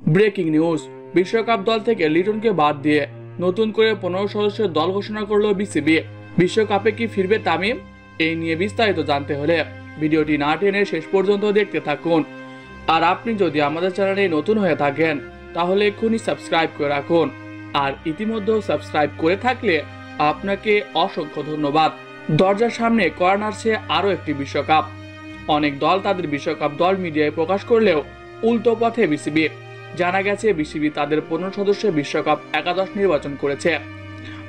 Breaking news, বিশ্বকাপ দল থেকে লিটনকে বাদ দিয়ে নতুন করে 15 সদস্যের দল ঘোষণা করলো বিসিবি। বিশ্বকাপে কি ফিরবে তামিম? এই নিয়ে বিস্তারিত জানতে হলে ভিডিওটি না টেনে শেষ পর্যন্ত দেখতে থাকুন। আর আপনি যদি আমাদের চ্যানেলে নতুন হয়ে থাকেন তাহলে এক্ষুনি সাবস্ক্রাইব করে রাখুন। আর ইতিমধ্যে সাবস্ক্রাইব করে থাকলে আপনাকে অসংখ্য ধন্যবাদ। দরজার সামনে কড়া নাড়ছে আরও একটি বিশ্বকাপ। অনেক দল তাদের বিশ্বকাপ দল মিডিয়ায় প্রকাশ করলেও উল্টো পথে বিসিবি। জানা গেছে বিসিবি তাদের 15 সদস্যের বিশ্বকাপ একাদশ নির্বাচন করেছে।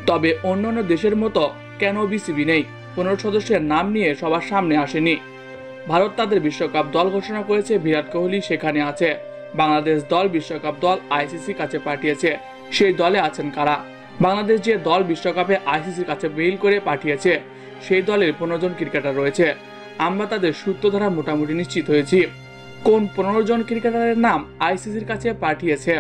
তবে অন্যান্য দেশের মতো কেন বিসিবি নেই 15 সদস্যের নাম নিয়ে সবার সামনে আসেনি। ভারত তাদের বিশ্বকাপ দল ঘোষণা করেছে, বিরাট কোহলি সেখানে আছে। বাংলাদেশ দল বিশ্বকাপ দল আইসিসির কাছে পাঠিয়েছে, সেই দলে আছেন কারা? বাংলাদেশ যে দল বিশ্বকাপে আইসিসির কাছে মেইল করে পাঠিয়েছে সেই দলের 15 জন ক্রিকেটার রয়েছে। আমরা তাদের সূত্র ধরা মোটামুটি নিশ্চিত হয়েছি কোন 15 জন ক্রিকেটারের নাম আইসিসির কাছে পাঠিয়েছে।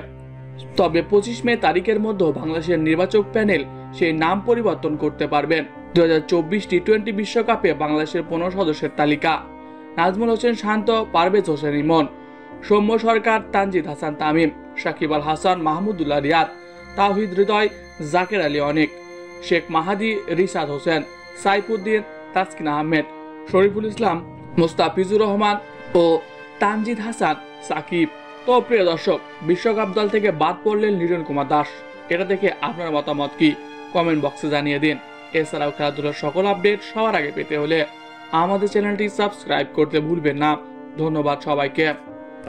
তবে 25 মে তারিখের মধ্যে বাংলাদেশের নির্বাচক প্যানেল সেই নাম পরিবর্তন করতে পারবেন। 2024 টি-20 বিশ্বকাপে বাংলাদেশের 15 সদস্যের তালিকা: নাজমুল হোসেন শান্ত, পারভেজ হোসেন ইমন, সৌম্য সরকার, তানজিদ হাসান তামিম, সাকিব আল হাসান, মাহমুদুল্লাহ রিয়াদ, তাওহিদ হৃদয়, জাকের আলী অনেক, শেখ মাহাদি, রিশাদ হোসেন, সাইফুদ্দিন, তাসকিন আহমেদ, শরীফুল ইসলাম, মুস্তাফিজুর রহমান ও তানজিদ হাসান সাকিব। তো প্রিয় দর্শক, বিশ্বকাপ দল থেকে বাদ পড়লেন লিটন কুমার দাস। এটা দেখে আপনার মতামত কি কমেন্ট বক্সে জানিয়ে দিন। এছাড়াও খেলাধুলার সকল আপডেট সবার আগে পেতে হলে আমাদের চ্যানেলটি সাবস্ক্রাইব করতে ভুলবেন না। ধন্যবাদ সবাইকে।